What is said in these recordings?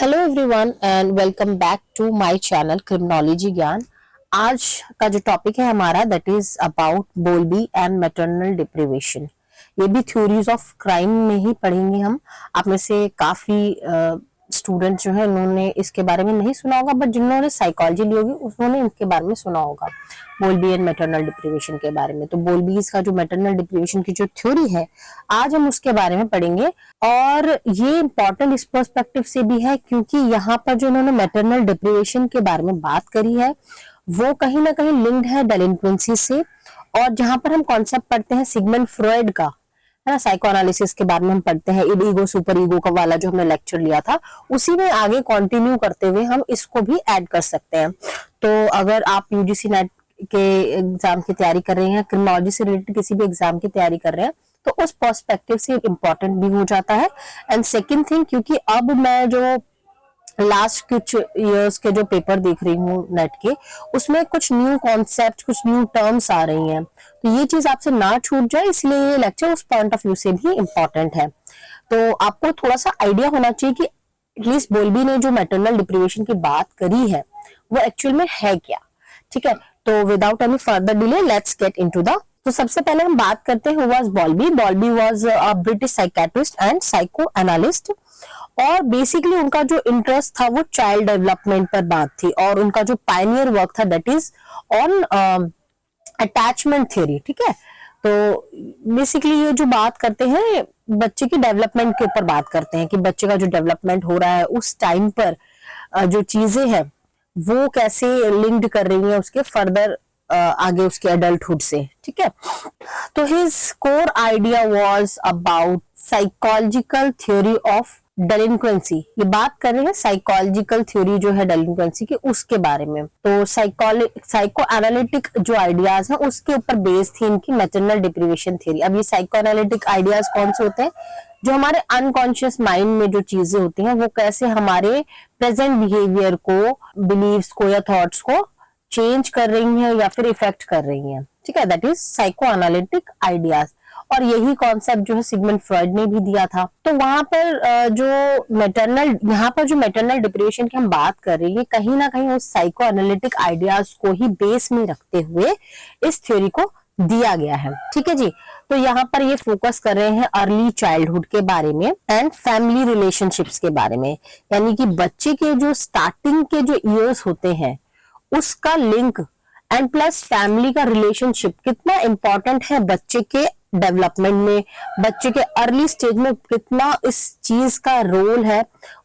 Hello everyone and welcome back to my channel criminology ज्ञान। आज का जो टॉपिक है हमारा that is about Bowlby and maternal deprivation. ये भी थ्योरीज ऑफ क्राइम में ही पढ़ेंगे हम। आप में से काफी स्टूडेंट जो है उन्होंने इसके बारे में नहीं सुना होगा, बट जिन्होंने साइकोलॉजी ली होगी उन्होंने इनके बारे में सुना होगा, बोल्बी एंड मैटरनल डिप्रिवेशन के बारे में। तो बोल्बीज का जो मैटरनल डिप्रिवेशन की जो थ्योरी है आज हम उसके बारे में पढ़ेंगे। और ये इम्पोर्टेंट इस पर्सपेक्टिव से भी है क्योंकि यहाँ पर जो इन्होंने मैटरनल डिप्रिवेशन के बारे में बात करी है वो कहीं ना कहीं लिंक्ड है डेलिंक्वेंसी से। और जहां पर हम कॉन्सेप्ट पढ़ते हैं सिगमंड फ्रॉयड का, है ना, साइको एनालिसिस के बारे में हम पढ़ते हैं, ईगो सुपर ईगो का वाला जो हमने लेक्चर लिया था, उसी में आगे कंटिन्यू करते हुए हम इसको भी ऐड कर सकते हैं। तो अगर आप यूजीसी नेट के एग्जाम की तैयारी कर रहे हैं, क्रिमिनोलॉजी से रिलेटेड किसी भी एग्जाम की तैयारी कर रहे हैं, तो उस पर्सपेक्टिव से इम्पोर्टेंट भी हो जाता है। एंड सेकेंड थिंग, क्योंकि अब मैं जो लास्ट कुछ इयर्स के जो पेपर देख रही हूँ नेट के, उसमें कुछ न्यू कॉन्सेप्ट, कुछ न्यू टर्म्स आ रही हैं, तो ये चीज आपसे ना छूट जाए इसलिए ये लेक्चर उस पॉइंट ऑफ व्यू से भी इम्पोर्टेंट है। तो आपको थोड़ा सा आइडिया होना चाहिए कि एटलीस्ट बोल्बी ने जो मैटरनल डिप्रिवेशन की बात करी है वो एक्चुअल में है क्या। ठीक है, तो without any further delay let's get into the. तो सबसे पहले हम बात करते हैं who was Bowlby. Bowlby was a British psychiatrist and psychoanalyst, और बेसिकली उनका जो इंटरेस्ट था वो चाइल्ड डेवलपमेंट पर बात थी, और उनका जो पायनियर वर्क था that is on attachment theory. ठीक है, तो बेसिकली ये जो बात करते हैं बच्चे की डेवलपमेंट के ऊपर बात करते हैं कि बच्चे का जो डेवलपमेंट हो रहा है उस टाइम पर जो चीजें हैं वो कैसे लिंक्ड कर रही हैं उसके फर्दर आगे उसके एडल्टहुड से। ठीक है, तो his core idea was about psychological theory of delinquency. ये बात कर रहे हैं साइकोलॉजिकल थ्योरी जो है डेलिंक्वेंसी की उसके बारे में। तो साइको एनालिटिक जो आइडियाज हैं उसके ऊपर बेस्ड थी इनकी मैटरनल डिप्रिवेशन थ्योरी। अब ये साइको एनालिटिक आइडियाज कौन से होते हैं? जो हमारे अनकॉन्शियस माइंड में जो चीजें होती हैं वो कैसे हमारे प्रेजेंट बिहेवियर को, बिलीव्स को या थॉट्स को चेंज कर रही हैं या फिर इफेक्ट कर रही हैं। ठीक है, that is psycho analytic ideas. और यही कॉन्सेप्ट जो है सिगमंड फ्रॉयड ने भी दिया था। तो वहां पर जो मैटरनल डिप्रिवेशन की हम बात कर रहे हैं कहीं ना कहीं उस साइको एनालिटिक आइडियाज को ही बेस में रखते हुए इस थ्योरी को दिया गया है। ठीक है जी, तो यहाँ पर ये फोकस कर रहे हैं अर्ली चाइल्डहुड के बारे में एंड फैमिली रिलेशनशिप्स के बारे में, यानी कि बच्चे के जो स्टार्टिंग के जो ईयर्स होते हैं उसका लिंक एंड प्लस फैमिली का रिलेशनशिप कितना इंपॉर्टेंट है बच्चे के डेवलपमेंट में, बच्चे के अर्ली स्टेज में कितना इस चीज का रोल है,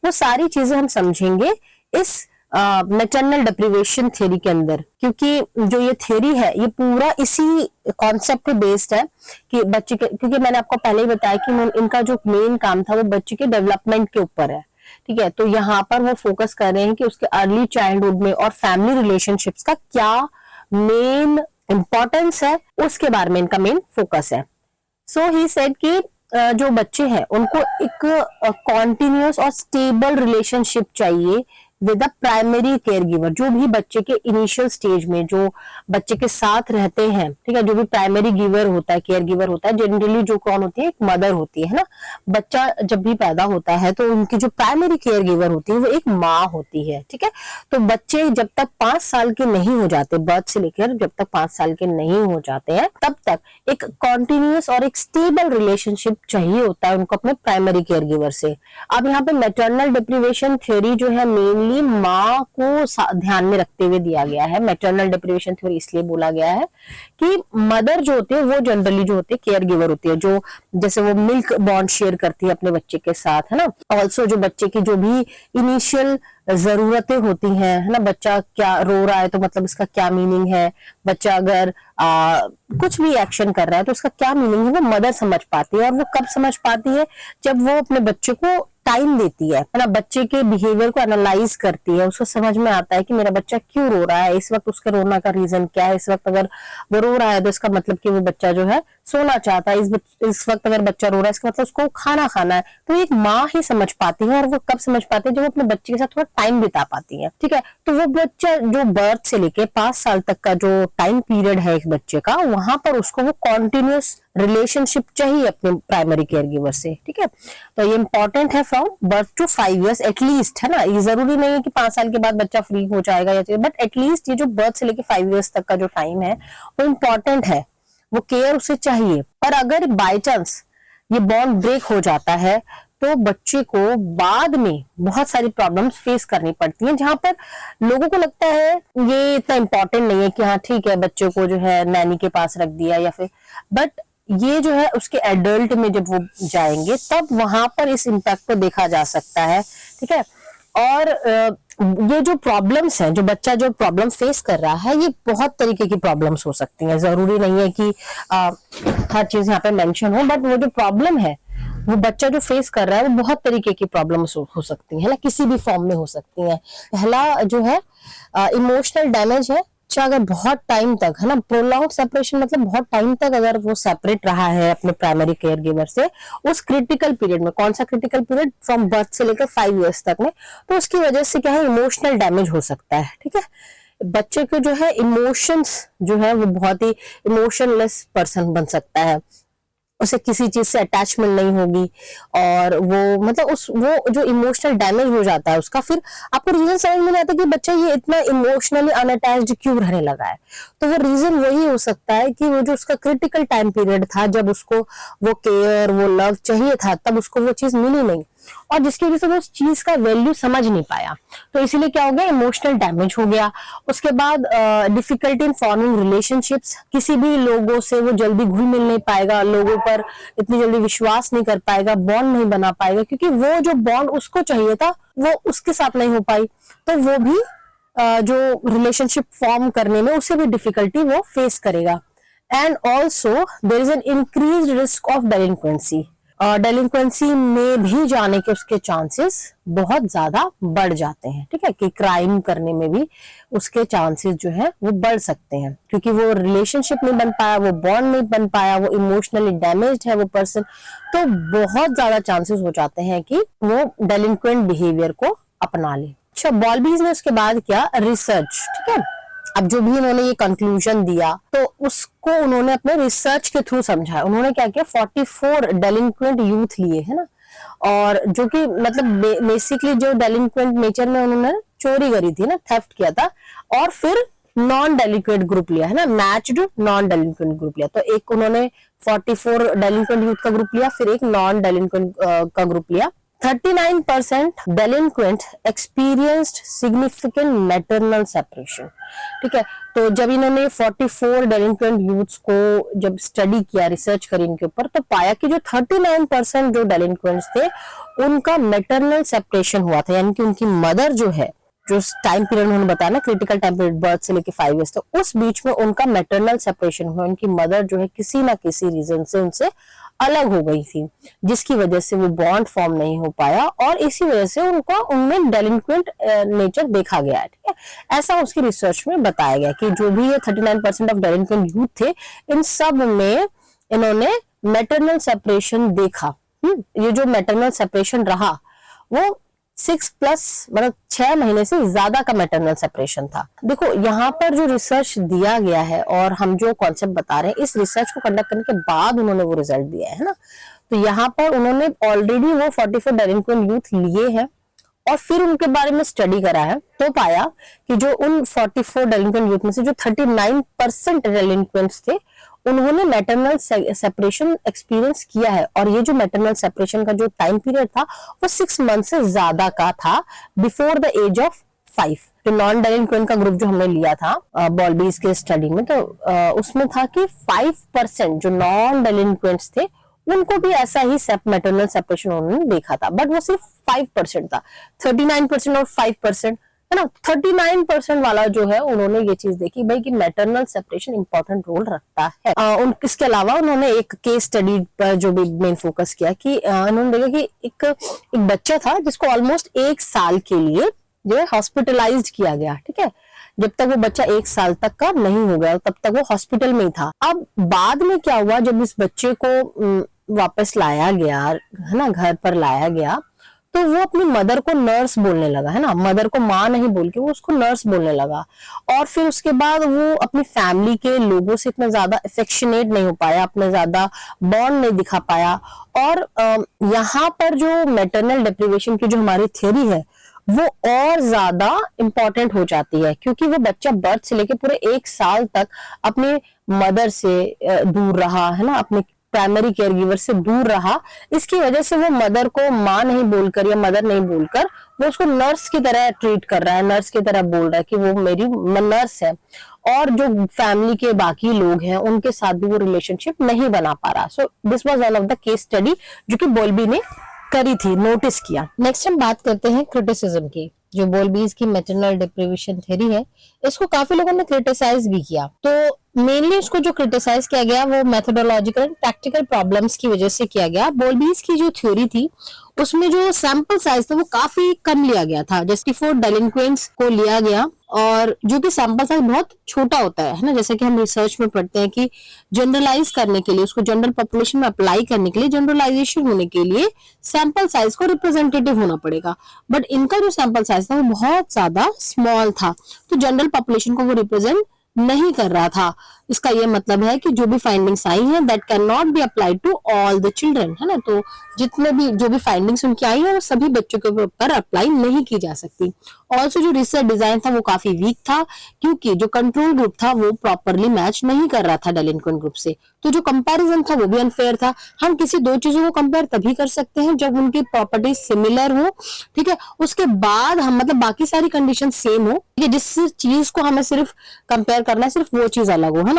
वो सारी चीजें हम समझेंगे इस मैटरनल डिप्रिवेशन थ्योरी के अंदर। क्योंकि जो ये थ्योरी है ये पूरा इसी कॉन्सेप्ट पे बेस्ड है कि बच्चे के, क्योंकि मैंने आपको पहले ही बताया कि इनका जो मेन काम था वो बच्चे के डेवलपमेंट के ऊपर है। ठीक है, तो यहाँ पर वो फोकस कर रहे हैं कि उसके अर्ली चाइल्डहुड में और फैमिली रिलेशनशिप्स का क्या मेन इंपॉर्टेंस है उसके बारे में इनका मेन फोकस है। सो ही सेड कि जो बच्चे हैं उनको एक कॉन्टिन्यूअस और स्टेबल रिलेशनशिप चाहिए with a primary care giver. जो भी बच्चे के इनिशियल स्टेज में जो बच्चे के साथ रहते हैं, ठीक है, जो भी प्राइमरी गिवर होता है, केयर गिवर होता है, जनरली जो कौन होती है, एक मदर होती है ना। बच्चा जब भी पैदा होता है तो उनकी जो प्राइमरी केयर गिवर होती है वो एक माँ होती है। ठीक है, तो बच्चे जब तक 5 साल के नहीं हो जाते, बर्थ से लेकर जब तक 5 साल के नहीं हो जाते हैं तब तक एक कॉन्टिन्यूअस और एक स्टेबल रिलेशनशिप चाहिए होता है उनको अपने प्राइमरी केयर गिवर से। अब यहाँ पे मैटरनल डिप्रिवेशन थ्योरी जो है मेनली माँ को ध्यान में रखते हुए दिया गया है। मैटरनल डिप्रिवेशन थ्योरी इसलिए बोला गया है कि मदर जो होती है वो जनरली जो होती है केयर गिवर होती है, जो जैसे वो मिल्क बॉन्ड शेयर करती है अपने बच्चे के साथ, है ना। ऑल्सो जो बच्चे की जो भी इनिशियल जरूरतें होती हैं, है ना, बच्चा क्या रो रहा है तो मतलब इसका क्या मीनिंग है, बच्चा अगर कुछ भी एक्शन कर रहा है तो उसका क्या मीनिंग है, वो मदर समझ पाती है। और वो कब समझ पाती है? जब वो अपने बच्चे को टाइम देती है ना, बच्चे के बिहेवियर को एनालाइज करती है, उसको समझ में आता है कि मेरा बच्चा क्यों रो रहा है, इस वक्त उसके रोना का रीजन क्या है। इस वक्त अगर वो रो रहा है तो इसका मतलब कि वो बच्चा जो है सोना चाहता है। इस वक्त अगर बच्चा रो रहा है इसका मतलब उसको खाना खाना है। तो एक माँ ही समझ पाती है, और वो कब समझ पाती है? जब वो अपने बच्चे के साथ थोड़ा टाइम बिता पाती है। ठीक है, तो वो बच्चा जो बर्थ से लेके 5 साल तक का जो टाइम पीरियड है एक बच्चे का, वहां पर उसको वो कॉन्टिन्यूस रिलेशनशिप चाहिए अपने प्राइमरी केयर गिवर से, ठीक है। तो ये इंपॉर्टेंट है from birth to 5 years at least, है ना। ये जरूरी नहीं है कि 5 साल के बाद बच्चा फ्री हो जाएगा या बट एटलीस्ट ये जो बर्थ से लेके 5 इयर्स तक का जो टाइम है वो इम्पोर्टेंट है, वो केयर उसे चाहिए। और अगर बाई चांस ये बॉन्ड ब्रेक हो जाता है तो बच्चे को बाद में बहुत सारी प्रॉब्लम्स फेस करनी पड़ती हैं, जहां पर लोगों को लगता है ये इतना इम्पोर्टेंट नहीं है कि हाँ ठीक है बच्चे को जो है नैनी के पास रख दिया या फिर, बट ये जो है उसके एडल्ट में जब वो जाएंगे तब वहां पर इस इम्पैक्ट को देखा जा सकता है, ठीक है। और ये जो प्रॉब्लम्स हैं, जो बच्चा जो प्रॉब्लम फेस कर रहा है, ये बहुत तरीके की प्रॉब्लम्स हो सकती हैं। जरूरी नहीं है कि हर चीज यहाँ पे मेंशन हो, बट वो जो प्रॉब्लम है वो बच्चा जो फेस कर रहा है वो बहुत तरीके की प्रॉब्लम्स हो सकती है ना, किसी भी फॉर्म में हो सकती हैं। पहला जो है इमोशनल डैमेज है। बच्चा अगर बहुत टाइम तक, है ना, प्रोलॉन्ग सेपरेशन मतलब बहुत टाइम तक अगर वो सेपरेट रहा है अपने प्राइमरी केयर गिवर से, उस क्रिटिकल पीरियड में, कौन सा क्रिटिकल पीरियड, फ्रॉम बर्थ से लेकर 5 इयर्स तक में, तो उसकी वजह से क्या है, इमोशनल डैमेज हो सकता है, ठीक है। बच्चे को जो है इमोशंस जो है वो बहुत ही इमोशनलेस पर्सन बन सकता है, उसे किसी चीज से अटैचमेंट नहीं होगी, और वो मतलब वो जो इमोशनल डैमेज हो जाता है उसका, फिर आपको रीजन समझ में नहीं आता कि बच्चा ये इतना इमोशनली अनअटैच्ड क्यों रहने लगा है। तो वो रीजन वही हो सकता है कि वो जो उसका क्रिटिकल टाइम पीरियड था, जब उसको वो केयर, वो लव चाहिए था, तब उसको वो चीज मिली नहीं, और जिसकी वजह से वो उस चीज का वैल्यू समझ नहीं पाया। तो इसीलिए क्या हो गया, इमोशनल डैमेज हो गया। उसके बाद डिफिकल्टी इन फॉर्मिंग रिलेशनशिप्स, किसी भी लोगों से वो जल्दी घुल मिल नहीं पाएगा, लोगों पर इतनी जल्दी विश्वास नहीं कर पाएगा, बॉन्ड नहीं बना पाएगा, क्योंकि वो जो बॉन्ड उसको चाहिए था वो उसके साथ नहीं हो पाई, तो वो भी जो रिलेशनशिप फॉर्म करने में उसे भी डिफिकल्टी वो फेस करेगा। And also there is an increase risk of delinquency. Delinquency में भी जाने के उसके चांसेस बहुत ज्यादा बढ़ जाते हैं, ठीक है, कि क्राइम करने में भी उसके चांसेस जो है वो बढ़ सकते हैं, क्योंकि वो रिलेशनशिप नहीं बन पाया, वो बॉन्ड नहीं बन पाया, वो इमोशनली डैमेज्ड है वो पर्सन, तो बहुत ज्यादा चांसेस हो जाते हैं कि वो डेलिंक्वेंट बिहेवियर को अपना ले। अच्छा, बॉल्बीज ने उसके बाद किया रिसर्च, ठीक है। अब जो भी उन्होंने ये कंक्लूजन दिया तो उसको उन्होंने अपने रिसर्च के थ्रू समझा। उन्होंने क्या किया, 44 डेलिंक्वेंट यूथ लिए, है ना, और जो कि मतलब बेसिकली जो डेलिंक्वेंट नेचर में उन्होंने चोरी करी थी ना, थेफ्ट किया था, और फिर नॉन डेलिंक्वेंट ग्रुप लिया, है ना, मैच्ड नॉन डेलिंक्वेंट ग्रुप लिया। तो एक उन्होंने 44 डेलिंक्वेंट यूथ का ग्रुप लिया, फिर एक नॉन डेलिंक्वेंट का ग्रुप लिया। 39% delinquent experienced significant maternal separation, ठीक है। तो जब इन्होंने 44 delinquent youths को जब स्टडी किया, रिसर्च करी इनके ऊपर, तो पाया कि जो 39% जो delinquents थे उनका मैटरनल सेपरेशन हुआ था, यानी कि उनकी मदर जो है, जो टाइम पीरियड उन्होंने बताया ना, क्रिटिकल टाइम पीरियड बर्थ से लेके 5 इयर्स, तो उस बीच में उनका मैटरनल सेपरेशन हुआ। उनकी मदर जो है किसी ना किसी रीजन से उनसे अलग हो गई थी, जिसकी वजह से वो बॉन्ड फॉर्म नहीं हो पाया, और इसी वजह से उनका उनमें डेलिंक्वेंट नेचर देखा गया है, ठीक है। ऐसा उसकी रिसर्च में बताया गया कि जो भी ये 39% ऑफ डेलिंक्वेंट यूथ थे, इन सब में इन्होंने मैटरनल सेपरेशन देखा। ये जो मैटरनल सेपरेशन रहा वो 6+ मतलब 6 महीने से ज्यादा का मैटरनल सेपरेशन था। देखो यहाँ पर जो रिसर्च दिया गया है और हम जो कॉन्सेप्ट बता रहे हैं, इस रिसर्च को कंडक्ट करने के बाद उन्होंने वो रिजल्ट दिया है ना। तो यहाँ पर उन्होंने ऑलरेडी वो 44 डेलिंक्वेंट यूथ लिए हैं और फिर उनके बारे में स्टडी करा है, तो पाया कि जो उन 44 डेलिंक्वेंट यूथ में से जो 39% डेलिंक्वेंट्स थे, उन्होंने मैटरनल सेपरेशन एक्सपीरियंस किया है। और ये जो मैटरनल सेपरेशन का जो टाइम पीरियड था वो 6 मंथ से ज्यादा का था, बिफोर द एज ऑफ 5। तो नॉन डेलिंक्वेंट का ग्रुप जो हमने लिया था बॉल्बीज के स्टडी में, तो उसमें था कि 5% जो नॉन डेलिंक्वेंट्स थे उनको भी ऐसा ही मैटरनल सेपरेशन उन्होंने देखा था, बट वो सिर्फ 5% था। 39% और 5%, है ना, 39% वाला जो है उन्होंने ये चीज देखी भाई कि मैटरनल सेपरेशन इंपॉर्टेंट रोल रखता है। इसके अलावा उन्होंने एक केस स्टडी पर जो भी मेन फोकस किया कि उन्होंने देखा कि एक बच्चा था जिसको ऑलमोस्ट 1 साल के लिए जो है हॉस्पिटलाइज्ड किया गया, ठीक है। जब तक वो बच्चा 1 साल तक का नहीं हो गया तब तक वो हॉस्पिटल में ही था। अब बाद में क्या हुआ, जब इस बच्चे को वापस लाया गया, है ना, घर पर लाया गया, तो वो अपनी मदर को नर्स बोलने लगा, है ना, मदर को माँ नहीं बोल के वो उसको नर्स बोलने लगा। और फिर उसके बाद वो अपनी फैमिली के लोगों से इतना ज्यादा अफेक्शनेट नहीं हो पाया, अपने ज्यादा बॉन्ड नहीं दिखा पाया। और यहाँ पर जो मैटरनल डिप्रिवेशन की जो हमारी थ्योरी है वो और ज्यादा इंपॉर्टेंट हो जाती है, क्योंकि वो बच्चा बर्थ से लेके पूरे 1 साल तक अपने मदर से दूर रहा, है ना, अपने प्राइमरी केयर गिवर से दूर रहा। इसकी वजह से वो मदर को माँ नहीं बोलकर या मदर नहीं बोलकर वो उसको नर्स की तरह ट्रीट कर रहा है, नर्स की तरह बोल रहा है कि वो मेरी नर्स है। और जो फैमिली के बाकी लोग हैं उनके साथ भी वो रिलेशनशिप नहीं बना पा रहा। So this was one of the case study जो कि बॉल्बी ने करी थी, नोटिस किया। नेक्स्ट हम बात करते हैं क्रिटिसिज्म की। जो बॉल्बीज की मैटरनल डिप्रिवेशन थ्योरी है, इसको काफी लोगों ने क्रिटिसाइज भी किया। तो मेनली इसको जो क्रिटिसाइज किया गया वो मेथोडोलॉजिकल एंड प्रैक्टिकल प्रॉब्लम्स की वजह से किया गया। बॉल्बीज की जो थ्योरी थी उसमें जो सैंपल साइज था वो काफी कम लिया गया था, जस्ट 64 डेलिंक्वेंट्स को लिया गया, और जो कि सैंपल साइज बहुत छोटा होता है ना, जैसे कि हम रिसर्च में पढ़ते हैं कि जनरलाइज करने के लिए, उसको जनरल पॉपुलेशन में अप्लाई करने के लिए, जनरलाइजेशन होने के लिए सैंपल साइज को रिप्रेजेंटेटिव होना पड़ेगा। बट इनका जो सैंपल साइज था वो बहुत ज्यादा स्मॉल था, तो जनरल पॉपुलेशन को वो रिप्रेजेंट नहीं कर रहा था। इसका ये मतलब है कि जो भी फाइंडिंग्स आई हैं that can not be applied to all the children, है ना, तो जितने भी जो भी फाइंडिंग्स उनकी आई है वो सभी बच्चों के ऊपर अप्लाई नहीं की जा सकती। ऑल्सो जो रिसर्च डिजाइन था वो काफी वीक था, क्योंकि जो कंट्रोल ग्रुप था वो प्रॉपरली मैच नहीं कर रहा था डेलिंक्वेंट ग्रुप से, तो जो कंपैरिजन था वो भी अनफेयर था। हम किसी दो चीजों को कंपेयर तभी कर सकते हैं जब उनकी प्रॉपर्टी सिमिलर हो, ठीक है, उसके बाद हम मतलब बाकी सारी कंडीशन सेम हो, ठीक है, जिस चीज को हमें सिर्फ कंपेयर करना है सिर्फ वो चीज अलग हो, है ना।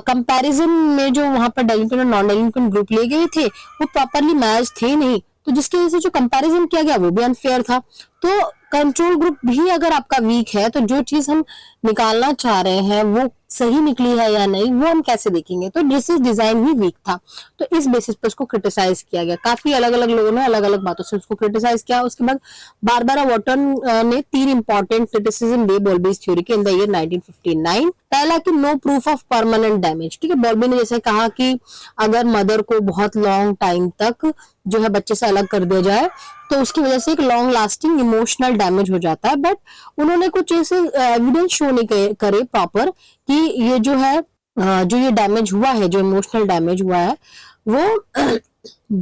कंपैरिजन में जो वहां पर डेलिंक्वेंट और नॉन डेलिंक्वेंट ग्रुप लिए गए थे वो प्रॉपरली मैच थे नहीं, तो जिसकी वजह से जो कंपैरिजन किया गया वो भी अनफेयर था। तो कंट्रोल ग्रुप भी अगर आपका वीक है तो जो चीज हम निकालना चाह रहे हैं वो सही निकली है या नहीं वो हम कैसे देखेंगे। तो दिस डिजाइन ही वीक था, तो इस बेसिस पर उसको क्रिटिसाइज किया गया। काफी अलग अलग लोगों ने अलग अलग बातों से उसको क्रिटिसाइज किया। उसके बाद बारबरा वॉटन ने 3 इंपॉर्टेंट क्रिटिसिज्म दी बॉल्बीज थ्योरी के इन द ईयर 1959। पहला कि no proof of permanent damage, ठीक है, बॉल्बी ने जैसे कहा कि अगर मदर को बहुत लॉन्ग टाइम तक जो है बच्चे से अलग कर दिया जाए तो उसकी वजह से एक लॉन्ग लास्टिंग इमोशनल डैमेज हो जाता है। बट उन्होंने कुछ ऐसे एविडेंस शो नहीं करे प्रॉपर कि ये जो है जो ये डैमेज हुआ है, जो इमोशनल डैमेज हुआ है वो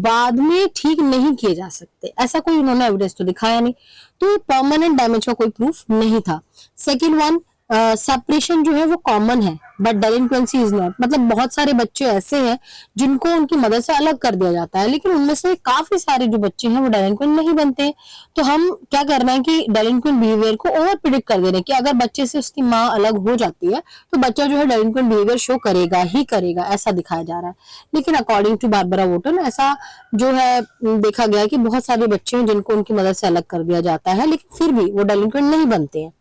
बाद में ठीक नहीं किए जा सकते, ऐसा कोई उन्होंने एविडेंस तो दिखाया नहीं, तो परमानेंट डैमेज का कोई प्रूफ नहीं था। सेकेंड वन, सेपरेशन जो है वो कॉमन है बट डेलिंक्वेंसी इज नॉट, मतलब बहुत सारे बच्चे ऐसे हैं जिनको उनकी मदद से अलग कर दिया जाता है, लेकिन उनमें से काफी सारे जो बच्चे हैं वो डेलिंक्वेंट नहीं बनते हैं। तो हम क्या कर रहे हैं कि डेलिंक्वेंट बिहेवियर को ओवर प्रिडिक्ट कर दे रहे हैं कि अगर बच्चे से उसकी माँ अलग हो जाती है तो बच्चा जो है डेलिंक्वेंट बिहेवियर शो करेगा ही करेगा, ऐसा दिखाया जा रहा है। लेकिन अकॉर्डिंग टू बारबरा वॉटन ऐसा जो है देखा गया कि बहुत सारे बच्चे हैं जिनको उनकी मदद से अलग कर दिया जाता है लेकिन फिर भी वो डेलिंक्वेंट नहीं बनते हैं।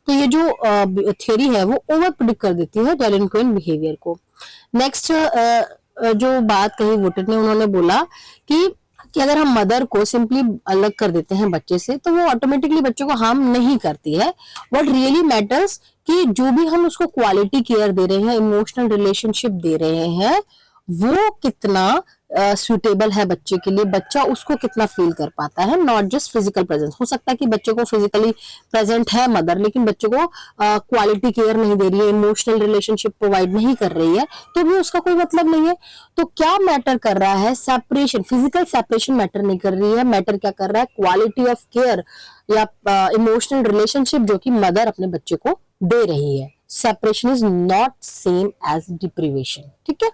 तो ये जो थ्योरी है वो ओवर प्रिडिक्ट कर देती है डेलिंक्वेंट बिहेवियर को। नेक्स्ट जो बात कही वोटर ने, उन्होंने बोला कि अगर हम मदर को सिंपली अलग कर देते हैं बच्चे से तो वो ऑटोमेटिकली बच्चे को हार्म नहीं करती है। व्हाट रियली मैटर्स कि जो भी हम उसको क्वालिटी केयर दे रहे हैं, इमोशनल रिलेशनशिप दे रहे हैं, वो कितना सुटेबल है बच्चे के लिए, बच्चा उसको कितना फील कर पाता है, नॉट जस्ट फिजिकल प्रेजेंस। हो सकता है कि बच्चे को फिजिकली प्रेजेंट है मदर लेकिन बच्चे को क्वालिटी केयर नहीं दे रही है, इमोशनल रिलेशनशिप प्रोवाइड नहीं कर रही है, तो भी उसका कोई मतलब नहीं है। तो क्या मैटर कर रहा है, सेपरेशन, फिजिकल सेपरेशन मैटर नहीं कर रही है, मैटर क्या कर रहा है, क्वालिटी ऑफ केयर या इमोशनल रिलेशनशिप जो कि मदर अपने बच्चे को दे रही है। Separation is not same as deprivation, ठीक है।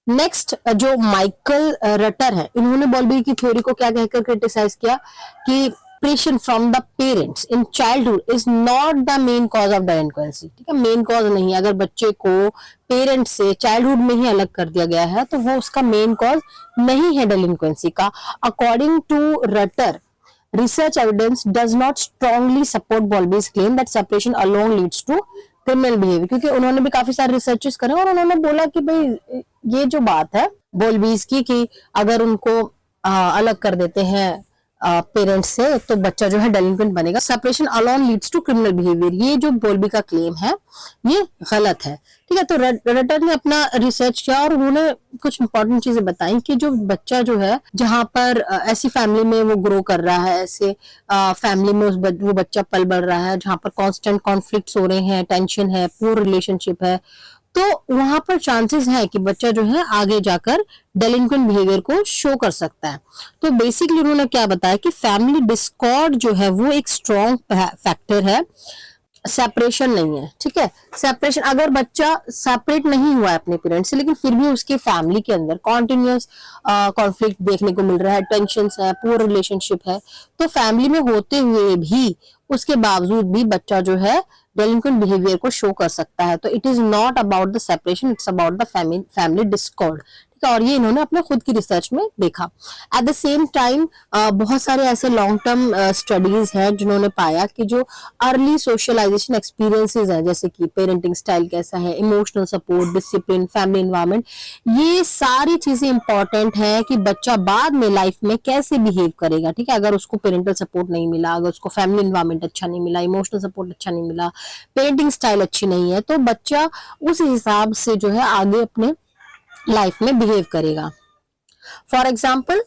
नेक्स्ट जो माइकल रटर है, इन्होंने बॉल्बी की थ्योरी को क्या कहकर क्रिटिसाइज किया कि separation from the parents in childhood is not the main cause of delinquency, ठीक है, मेन कॉज नहीं है। अगर बच्चे को पेरेंट्स से चाइल्डहुड में ही अलग कर दिया गया है तो वो उसका मेन कॉज नहीं है डेलिंक्वेंसी का। According to Rutter, research evidence does not strongly support Bowlby's claim that separation alone leads to criminal behavior, क्योंकि उन्होंने भी काफी सारे रिसर्चेस करे और उन्होंने बोला कि भाई ये जो बात है बॉल्बीज की कि अगर उनको अलग कर देते हैं पेरेंट्स से, तो बच्चा जो है डेलिंक्वेंट बनेगा। Separation alone leads to criminal behaviour, ये जो बोल्बी का क्लेम है ये गलत है। ठीक है, तो रटर ने अपना रिसर्च किया और उन्होंने कुछ इंपॉर्टेंट चीजें बताई कि जो बच्चा जो है जहां पर ऐसी फैमिली में वो ग्रो कर रहा है, ऐसे फैमिली में वो बच्चा पल बढ़ रहा है जहां पर कांस्टेंट कॉन्फ्लिक्ट्स हो रहे हैं, टेंशन है, पुअर रिलेशनशिप है, तो वहां पर चांसेस है कि बच्चा जो है आगे जाकर डेलिंक्वेंट बिहेवियर को शो कर सकता है। तो बेसिकली उन्होंने क्या बताया कि फैमिली डिस्कॉर्ड जो है वो एक स्ट्रॉन्ग फैक्टर है, सेपरेशन नहीं है। ठीक है, सेपरेशन, अगर बच्चा सेपरेट नहीं हुआ है अपने पेरेंट्स से लेकिन फिर भी उसके फैमिली के अंदर कॉन्टिन्यूअस कॉन्फ्लिक्ट देखने को मिल रहा है, टेंशन है, पुअर रिलेशनशिप है, तो फैमिली में होते हुए भी उसके बावजूद भी बच्चा जो है डेलिंक्वेंट बिहेवियर को शो कर सकता है। तो it is not about the separation, it's about the family Discord. और ये इन्होंने अपने खुद की रिसर्च में देखा। एट द सेम टाइम बहुत सारे ऐसे लॉन्ग टर्म स्टडीज हैं जिन्होंने पाया कि जो अर्ली सोशलाइजेशन एक्सपीरियंसेस हैं, जैसे कि पेरेंटिंग स्टाइल कैसा है, emotional support, discipline, family environment, ये सारी चीजें इंपॉर्टेंट है कि बच्चा बाद में लाइफ में कैसे बिहेव करेगा। ठीक है, अगर उसको पेरेंटल सपोर्ट नहीं मिला, अगर उसको फैमिली एनवायरनमेंट अच्छा नहीं मिला, इमोशनल सपोर्ट अच्छा नहीं मिला, पेरेंटिंग स्टाइल अच्छी नहीं है, तो बच्चा उस हिसाब से जो है आगे अपने लाइफ में बिहेव करेगा। फॉर एग्जाम्पल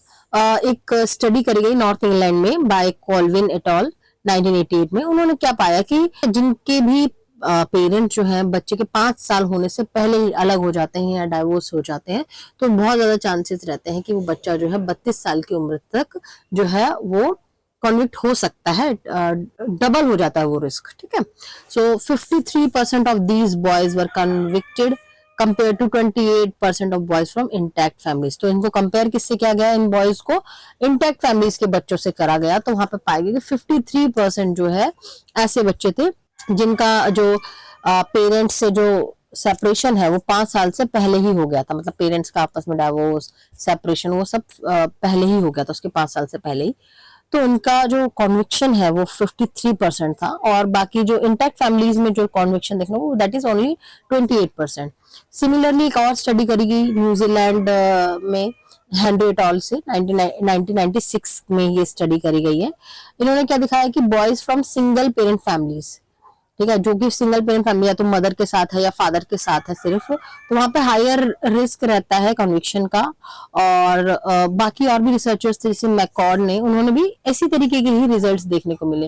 एक स्टडी करी गई नॉर्थ इंग्लैंड में बाय कॉल्विन एट ऑल 1988 में। उन्होंने क्या पाया कि जिनके भी पेरेंट जो हैं बच्चे के 5 साल होने से पहले ही अलग हो जाते हैं या डाइवोर्स हो जाते हैं, तो बहुत ज्यादा चांसेस रहते हैं कि वो बच्चा जो है 32 साल की उम्र तक जो है वो कन्विक्ट हो सकता है, डबल हो जाता है वो रिस्क। ठीक है, so 53% of these boys were convicted compare to 28% of boys from intact families. तो इनको कंपेयर किससे किया गया, इन बॉयज को इंटैक्ट फैमिलीज के बच्चों से करा गया, तो वहां पे पाया गया कि 53% जो है ऐसे बच्चे थे जिनका जो पेरेंट्स से जो सेपरेशन है वो 5 साल से पहले ही हो गया था, मतलब पेरेंट्स का आपस में डाइवोर्स, सेपरेशन, वो सब पहले ही हो गया था, उसके 5 साल से पहले ही। तो उनका जो कॉन्विक्शन है वो 53% था, और बाकी जो इंटैक्ट फैमिलीज में जो कॉन्विक्शन देखना वो दैट इज ओनली 28%। सिमिलरली एक और स्टडी करी गई न्यूजीलैंड में हेनरी एट ऑल से 1996 में ये स्टडी करी गई है। इन्होंने क्या दिखाया कि boys from single parent families, ठीक है, जो कि सिंगल पेरेंट फैमिली या तो मदर के साथ है या फादर के साथ है सिर्फ, तो वहां पे हायर रिस्क रहता है कन्विक्शन का। और बाकी और भी रिसर्चर्स थे जैसे मैकॉर्ड ने, उन्होंने भी इसी तरीके के ही रिजल्ट्स देखने को मिले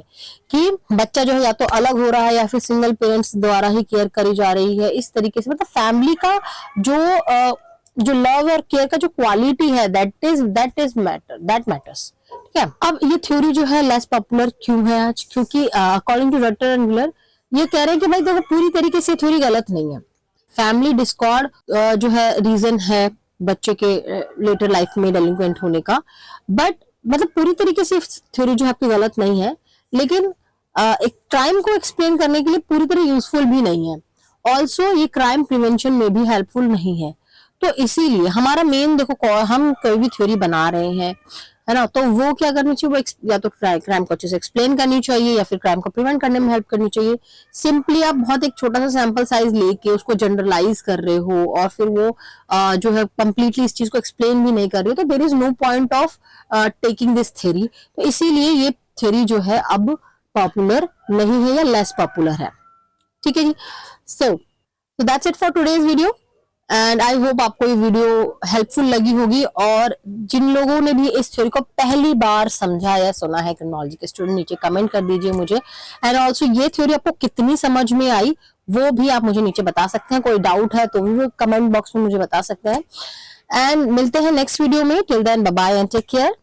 कि बच्चा जो है या तो अलग हो रहा है या फिर सिंगल पेरेंट्स द्वारा ही केयर करी जा रही है, इस तरीके से, मतलब फैमिली का जो लव और केयर का जो क्वालिटी है दैट मैटर्स। ठीक है, अब ये थ्योरी जो है लेस पॉपुलर क्यों है आज, क्योंकि अकॉर्डिंग टू रटर एंड व्हीलर ये कह रहे हैं कि भाई देखो पूरी तरीके से थ्योरी गलत नहीं है। फैमिली डिस्कॉर्ड जो है रीजन है बच्चे के लेटर लाइफ में डेलिंक्वेंट होने का, बट मतलब पूरी तरीके से थ्योरी जो है आपकी गलत नहीं है, लेकिन एक क्राइम को एक्सप्लेन करने के लिए पूरी तरह यूजफुल भी नहीं है। ऑल्सो ये क्राइम प्रिवेंशन में भी हेल्पफुल नहीं है। तो इसीलिए हमारा मेन देखो, हम कोई भी थ्योरी बना रहे हैं, है ना, तो वो क्या करनी चाहिए, वो या तो क्राइम को अच्छे से एक्सप्लेन करनी चाहिए या फिर क्राइम को प्रिवेंट करने में हेल्प करनी चाहिए। सिंपली आप बहुत एक छोटा सा सैंपल साइज लेके उसको जनरलाइज कर रहे हो और फिर वो जो है कंप्लीटली इस चीज को एक्सप्लेन भी नहीं कर रहे हो, तो there is no point of taking this theory. तो इसीलिए ये थ्योरी जो है अब पॉपुलर नहीं है या लेस पॉपुलर है। ठीक है जी, so that's it for today's video and I hope आपको ये वीडियो हेल्पफुल लगी होगी। और जिन लोगों ने भी इस थ्योरी को पहली बार समझा या सुना है क्रिमिनोलॉजी के स्टूडेंट, नीचे कमेंट कर दीजिए मुझे। एंड ऑल्सो ये थ्योरी आपको कितनी समझ में आई वो भी आप मुझे नीचे बता सकते हैं। कोई डाउट है तो भी कमेंट बॉक्स में मुझे बता सकते हैं। एंड मिलते हैं नेक्स्ट वीडियो में। Till then bye bye and take care.